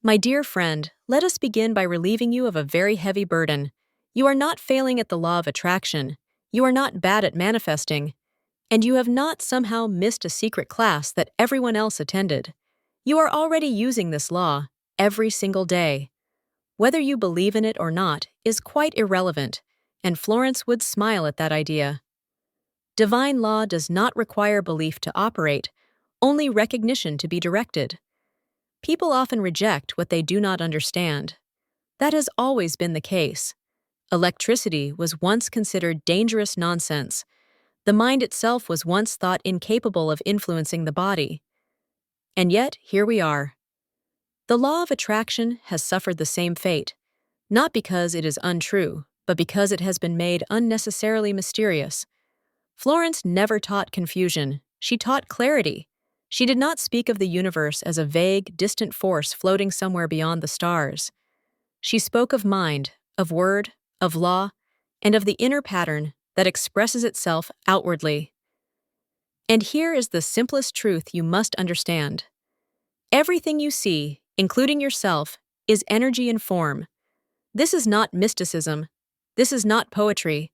My dear friend, let us begin by relieving you of a very heavy burden. You are not failing at the law of attraction. You are not bad at manifesting. And you have not somehow missed a secret class that everyone else attended. You are already using this law every single day. Whether you believe in it or not is quite irrelevant, and Florence would smile at that idea. Divine law does not require belief to operate, only recognition to be directed. People often reject what they do not understand. That has always been the case. Electricity was once considered dangerous nonsense. The mind itself was once thought incapable of influencing the body. And yet, here we are. The law of attraction has suffered the same fate, not because it is untrue, but because it has been made unnecessarily mysterious. Florence never taught confusion. She taught clarity. She did not speak of the universe as a vague, distant force floating somewhere beyond the stars. She spoke of mind, of word, of law, and of the inner pattern that expresses itself outwardly. And here is the simplest truth you must understand. Everything you see, including yourself, is energy in form. This is not mysticism. This is not poetry.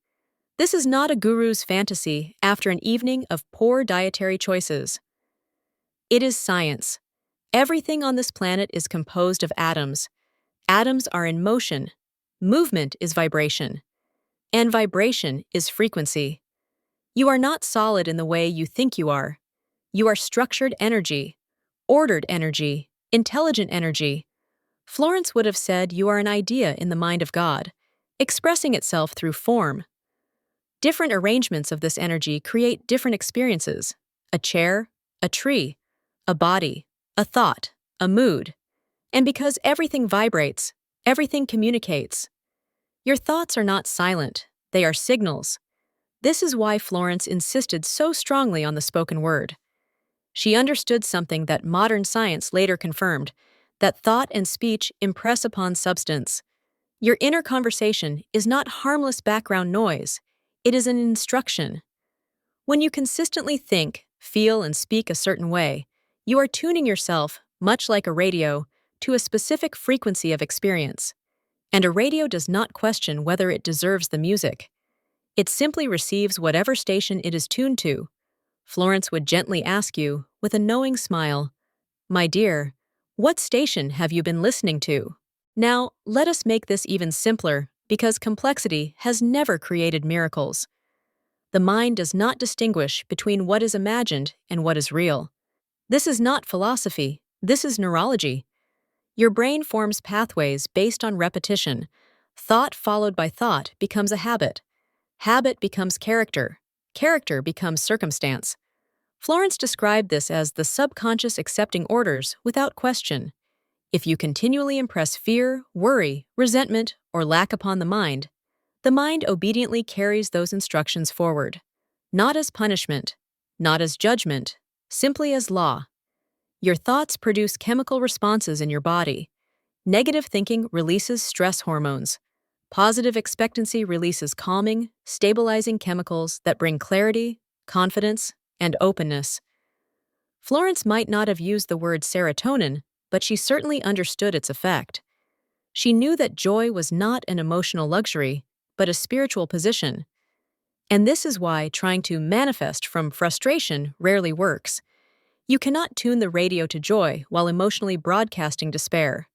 This is not a guru's fantasy after an evening of poor dietary choices. It is science. Everything on this planet is composed of atoms. Atoms are in motion. Movement is vibration. And vibration is frequency. You are not solid in the way you think you are. You are structured energy, ordered energy, intelligent energy. Florence would have said you are an idea in the mind of God, expressing itself through form. Different arrangements of this energy create different experiences: a chair, a tree, a body, a thought, a mood. And because everything vibrates, everything communicates. Your thoughts are not silent, they are signals. This is why Florence insisted so strongly on the spoken word. She understood something that modern science later confirmed, that thought and speech impress upon substance. Your inner conversation is not harmless background noise. It is an instruction. When you consistently think, feel, and speak a certain way, you are tuning yourself, much like a radio, to a specific frequency of experience. And a radio does not question whether it deserves the music. It simply receives whatever station it is tuned to. Florence would gently ask you, with a knowing smile, "My dear, what station have you been listening to?" Now, let us make this even simpler, because complexity has never created miracles. The mind does not distinguish between what is imagined and what is real. This is not philosophy, this is neurology. Your brain forms pathways based on repetition. Thought followed by thought becomes a habit. Habit becomes character. Character becomes circumstance. Florence described this as the subconscious accepting orders without question. If you continually impress fear, worry, resentment, or lack upon the mind obediently carries those instructions forward. Not as punishment, not as judgment, simply as law. Your thoughts produce chemical responses in your body. Negative thinking releases stress hormones. Positive expectancy releases calming, stabilizing chemicals that bring clarity, confidence, and openness. Florence might not have used the word serotonin, but she certainly understood its effect. She knew that joy was not an emotional luxury, but a spiritual position. And this is why trying to manifest from frustration rarely works. You cannot tune the radio to joy while emotionally broadcasting despair.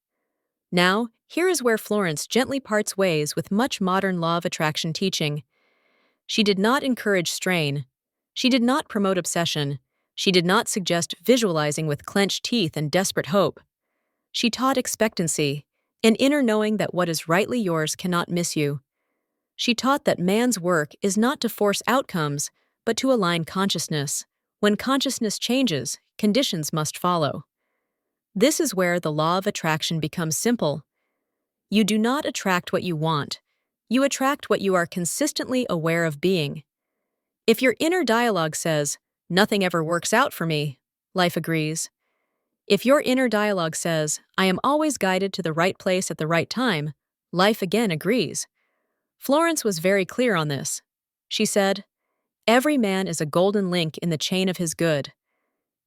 Now, here is where Florence gently parts ways with much modern law of attraction teaching. She did not encourage strain. She did not promote obsession. She did not suggest visualizing with clenched teeth and desperate hope. She taught expectancy, an inner knowing that what is rightly yours cannot miss you. She taught that man's work is not to force outcomes, but to align consciousness. When consciousness changes, conditions must follow. This is where the law of attraction becomes simple. You do not attract what you want. You attract what you are consistently aware of being. If your inner dialogue says, "Nothing ever works out for me," life agrees. If your inner dialogue says, "I am always guided to the right place at the right time," life again agrees. Florence was very clear on this. She said, "Every man is a golden link in the chain of his good."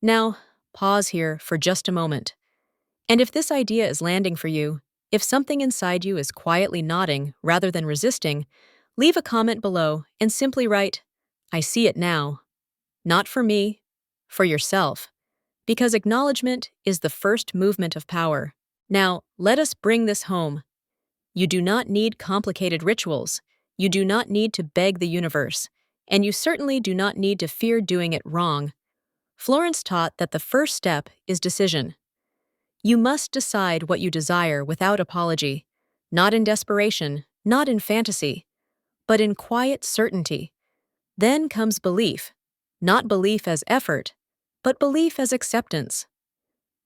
Now, pause here for just a moment. And if this idea is landing for you, if something inside you is quietly nodding rather than resisting, leave a comment below and simply write, "I see it now." Not for me, for yourself. Because acknowledgement is the first movement of power. Now, let us bring this home. You do not need complicated rituals. You do not need to beg the universe. And you certainly do not need to fear doing it wrong. Florence taught that the first step is decision. You must decide what you desire without apology, not in desperation, not in fantasy, but in quiet certainty. Then comes belief, not belief as effort, but belief as acceptance.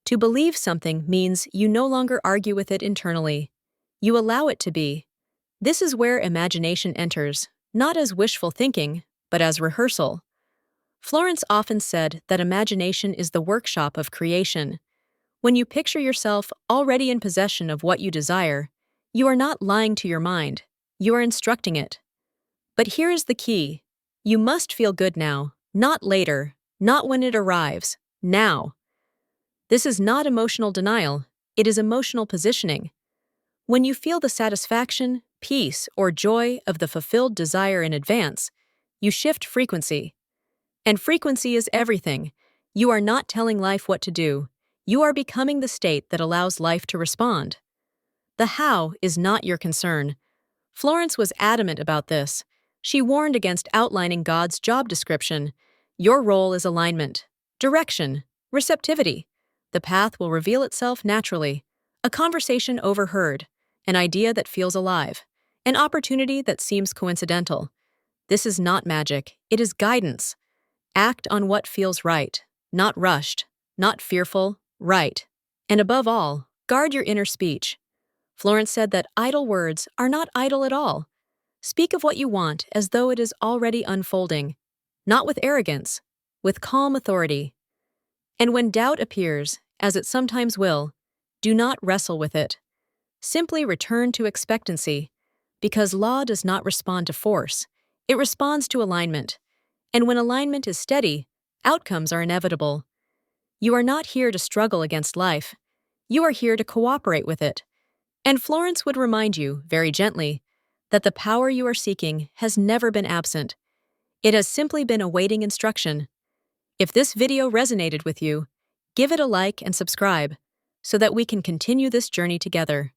To believe something means you no longer argue with it internally. You allow it to be. This is where imagination enters, not as wishful thinking, but as rehearsal. Florence often said that imagination is the workshop of creation. When you picture yourself already in possession of what you desire, you are not lying to your mind, you are instructing it. But here is the key. You must feel good now, not later, not when it arrives, now. This is not emotional denial, it is emotional positioning. When you feel the satisfaction, peace, or joy of the fulfilled desire in advance, you shift frequency. And frequency is everything. You are not telling life what to do. You are becoming the state that allows life to respond. The how is not your concern. Florence was adamant about this. She warned against outlining God's job description. Your role is alignment, direction, receptivity. The path will reveal itself naturally. A conversation overheard, an idea that feels alive, an opportunity that seems coincidental. This is not magic, it is guidance. Act on what feels right, not rushed, not fearful, right. And above all, guard your inner speech. Florence said that idle words are not idle at all. Speak of what you want as though it is already unfolding, not with arrogance, with calm authority. And when doubt appears, as it sometimes will, do not wrestle with it. Simply return to expectancy, because law does not respond to force, it responds to alignment. And when alignment is steady, outcomes are inevitable. You are not here to struggle against life. You are here to cooperate with it. And Florence would remind you, very gently, that the power you are seeking has never been absent. It has simply been awaiting instruction. If this video resonated with you, give it a like and subscribe so that we can continue this journey together.